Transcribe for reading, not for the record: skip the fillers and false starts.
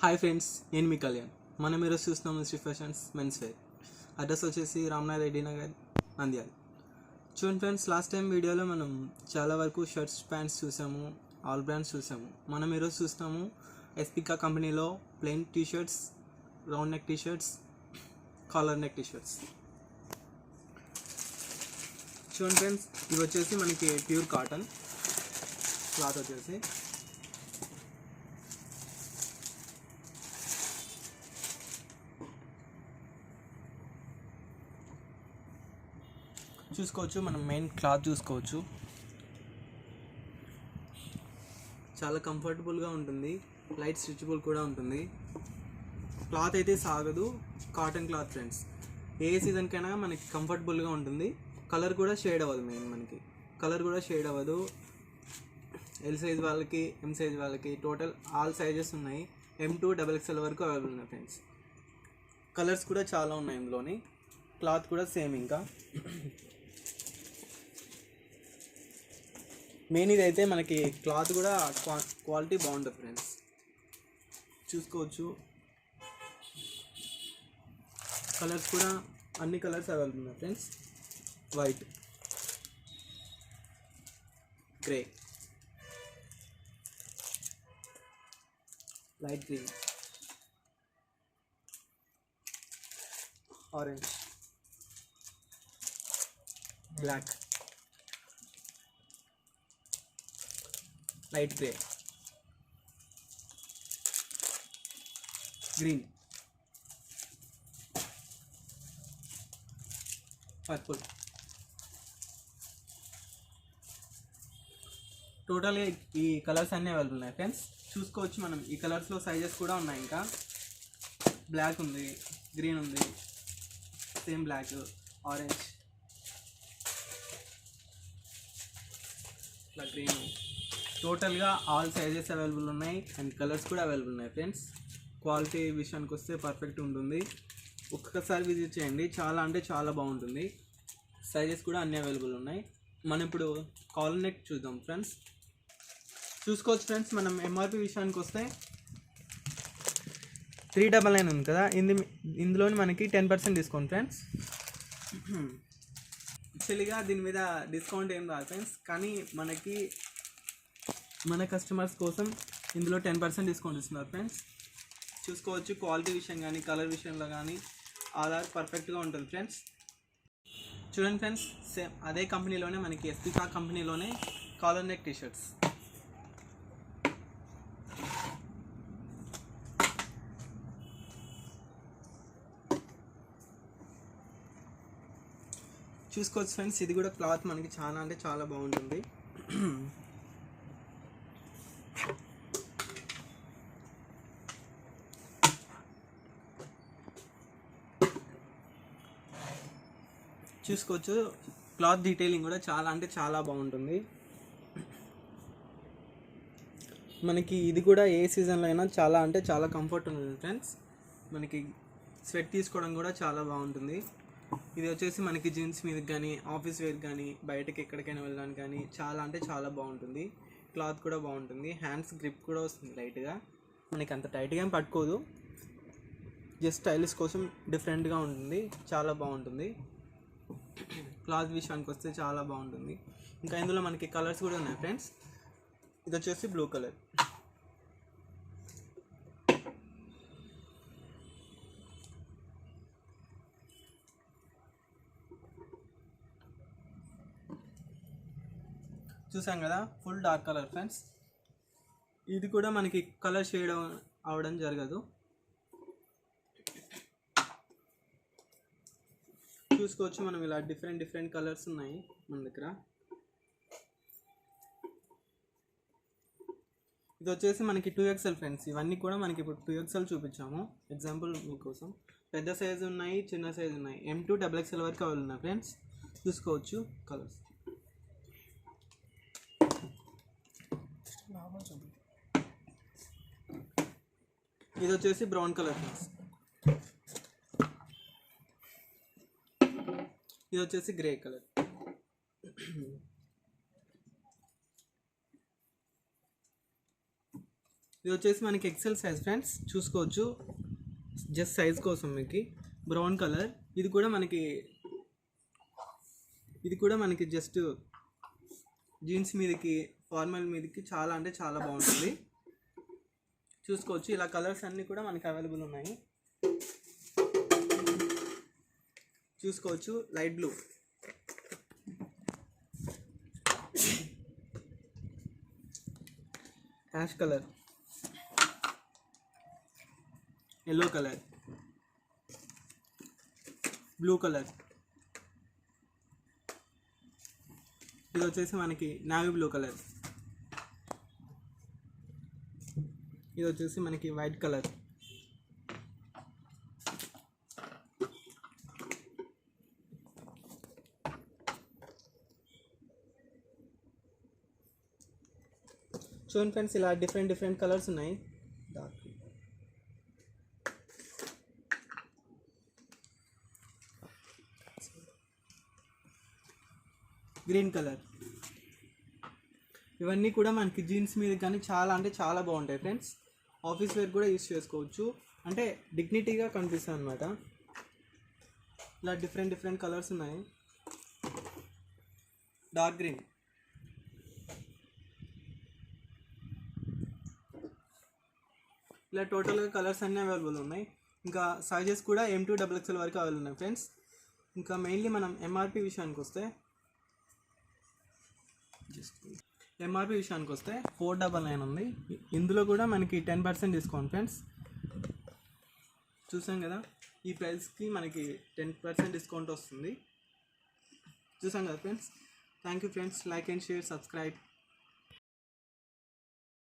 Hi friends, నేను మీ కళ్యాణ్. మనం ఈరోజు చూస్తున్నాము Shri fashions men's wear. Address వచ్చేసి రామనాథ్ రెడ్డి నగర్, నంద్యాల. చూడండి ఫ్రెండ్స్, లాస్ట్ టైం వీడియోలో మనం చాలా వరకు షర్ట్స్, ప్యాంట్స్ చూసాము, ఆల్ బ్రాండ్స్ చూసాము. మనం ఈరోజు చూస్తాము ఎస్పికా కంపెనీలో plain T-shirts, round neck T-shirts, collar neck T-shirts. చూడండి ఫ్రెండ్స్, ఇవి వచ్చేసి మనకి ప్యూర్ కాటన్ క్లాత్ వచ్చేసి. చూసుకోవచ్చు, మనం మెయిన్ క్లాత్ చూసుకోవచ్చు. చాలా కంఫర్టబుల్గా ఉంటుంది, లైట్ స్ట్రెచబుల్ కూడా ఉంటుంది. క్లాత్ అయితే సాగదు, కాటన్ క్లాత్ ఫ్రెండ్స్. ఏ సీజన్కైనా మనకి కంఫర్టబుల్గా ఉంటుంది. కలర్ కూడా షేడ్ అవ్వదు, మెయిన్ మనకి కలర్ కూడా షేడ్ అవ్వదు. ఎల్ సైజ్ వాళ్ళకి, ఎం సైజ్ వాళ్ళకి టోటల్ ఆల్ సైజెస్ ఉన్నాయి. M2 XXL వరకు అవైలబుల్ ఉన్నాయి ఫ్రెండ్స్. కలర్స్ కూడా చాలా ఉన్నాయి ఇందులోని. క్లాత్ కూడా సేమ్. ఇంకా మెయిన్ ఇది అయితే మనకి క్లాత్ కూడా క్వాలిటీ బాగుంటుంది ఫ్రెండ్స్. చూసుకోవచ్చు, కలర్స్ కూడా అన్ని కలర్స్ అవైలబుల్ ఉన్నాయి friends. White, grey, light green, orange, black, light grey, green, purple. టోటల్గా ఈ కలర్స్ అన్నీ అవైలబుల్ ఉన్నాయి ఫ్రెండ్స్. చూసుకోవచ్చు, మనం ఈ కలర్స్లో సైజెస్ కూడా ఉన్నాయి. ఇంకా బ్లాక్ ఉంది, గ్రీన్ ఉంది, సేమ్ బ్లాక్, ఆరెంజ్, ఇట్లా గ్రీన్. టోటల్గా ఆల్ సైజెస్ అవైలబుల్ ఉన్నాయి అండ్ కలర్స్ కూడా అవైలబుల్ ఉన్నాయి ఫ్రెండ్స్. క్వాలిటీ విషయానికి వస్తే పర్ఫెక్ట్ ఉంటుంది. ఒక్కసారి విజిట్ చేయండి, చాలా అంటే చాలా బాగుంటుంది. సైజెస్ కూడా అన్నీ అవైలబుల్ ఉన్నాయి. మనం ఇప్పుడు కాలర్ నెక్ చూద్దాం ఫ్రెండ్స్. చూసుకోవచ్చు ఫ్రెండ్స్, మనం ఎంఆర్పి విషయానికి వస్తే 399 ఉంది కదా, ఇందులోని మనకి 10% డిస్కౌంట్ ఫ్రెండ్స్. యాక్చువల్గా దీని మీద డిస్కౌంట్ ఏం రాదు ఫ్రెండ్స్, కానీ మన కస్టమర్స్ కోసం ఇందులో 10% డిస్కౌంట్ ఇస్తున్నారు ఫ్రెండ్స్. చూసుకోవచ్చు, క్వాలిటీ విషయం కానీ, కలర్ విషయంలో కానీ ఆధార్ పర్ఫెక్ట్గా ఉంటుంది ఫ్రెండ్స్. చూడండి ఫ్రెండ్స్, సేమ్ అదే కంపెనీలోనే మనకి ఎస్పికా కంపెనీలోనే కాలర్ నెక్ టీషర్ట్స్. చూసుకోవచ్చు ఫ్రెండ్స్, ఇది కూడా క్లాత్ మనకి చాలా అంటే చాలా బాగుంటుంది. చూసుకోవచ్చు, క్లాత్ డీటెయిలింగ్ కూడా చాలా అంటే చాలా బాగుంటుంది. మనకి ఇది కూడా ఏ సీజన్లో అయినా చాలా అంటే చాలా కంఫర్ట్ ఉంటుంది ఫ్రెండ్స్. మనకి స్వెట్ తీసుకోవడం కూడా చాలా బాగుంటుంది. ఇది వచ్చేసి మనకి జీన్స్ మీదకి కానీ, ఆఫీస్ వేర్ కానీ, బయటకి ఎక్కడికైనా వెళ్ళడానికి కానీ చాలా అంటే చాలా బాగుంటుంది. క్లాత్ కూడా బాగుంటుంది. హ్యాండ్స్ గ్రిప్ కూడా వస్తుంది లైట్గా. మనకి అంత టైట్గా ఏం పట్టుకోదు, జస్ట్ స్టైలిష్ కోసం డిఫరెంట్గా ఉంటుంది, చాలా బాగుంటుంది. క్లాత్ విషయానికి వస్తే చాలా బాగుంటుంది. ఇంకా ఇందులో మనకి కలర్స్ కూడా ఉన్నాయి ఫ్రెండ్స్. ఇది వచ్చేసి బ్లూ కలర్, చూసాం కదా, ఫుల్ డార్క్ కలర్ ఫ్రెండ్స్. ఇది కూడా మనకి కలర్ షేడ్ అవడం జరగదు. చూసుకోవచ్చు, మనం ఇలా డిఫరెంట్ కలర్స్ ఉన్నాయి మన దగ్గర. ఇది వచ్చేసి మనకి 2XL ఫ్రెండ్స్. ఇవన్నీ కూడా మనకి ఇప్పుడు 2XL చూపించాము ఎగ్జాంపుల్ మీకోసం. పెద్ద సైజు ఉన్నాయి, చిన్న సైజు ఉన్నాయి. M2 XXL వరకు అవైలబుల్ ఉన్నాయి ఫ్రెండ్స్. చూసుకోవచ్చు కలర్స్. ఇది వచ్చేసి బ్రౌన్ కలర్ ఫ్రెండ్స్. ఇది వచ్చేసి గ్రే కలర్. ఇది వచ్చేసి మనకి ఎక్సెల్ సైజ్ ఫ్రెండ్స్, చూసుకోవచ్చు. జస్ట్ సైజ్ కోసం మీకు బ్రౌన్ కలర్. ఇది కూడా మనకి జస్ట్ జీన్స్ మీదకి, ఫార్మల్ మీదకి చాలా అంటే చాలా బాగుంటుంది. చూసుకోవచ్చు, ఇలా కలర్స్ అన్నీ కూడా మనకి అవైలబుల్ ఉన్నాయి. చూసుకోవచ్చు, light blue, ash colour, yellow colour, blue colour, ఇది వచ్చేసి మనకి నావీ బ్లూ కలర్, ఇది వచ్చేసి మనకి వైట్ కలర్, చూడండి ఫ్రెండ్స్, ఇలా డిఫరెంట్ కలర్స్ ఉన్నాయి. Dark green colour. ఇవన్నీ కూడా మనకి జీన్స్ మీద కానీ చాలా అంటే చాలా బాగుంటాయి ఫ్రెండ్స్. ఆఫీస్ వేర్ కూడా యూస్ చేసుకోవచ్చు, అంటే డిగ్నిటీగా కనిపిస్తుంది అనమాట. ఇలా డిఫరెంట్ కలర్స్ ఉన్నాయి. డార్క్ గ్రీన్, ఇలా టోటల్గా కలర్స్ అన్నీ అవైలబుల్ ఉన్నాయి. ఇంకా సైజెస్ కూడా M2 XXL వరకు అవైలబుల్ ఉన్నాయి ఫ్రెండ్స్. ఇంకా మెయిన్లీ మనం ఎంఆర్పి విషయానికి వస్తే 499 ఉంది. ఇందులో కూడా మనకి 10% డిస్కౌంట్ ఫ్రెండ్స్. చూసాం కదా, ఈ ప్రైస్కి మనకి 10% డిస్కౌంట్ వస్తుంది. చూసాం కదా friends. Thank you friends. Like and share, subscribe.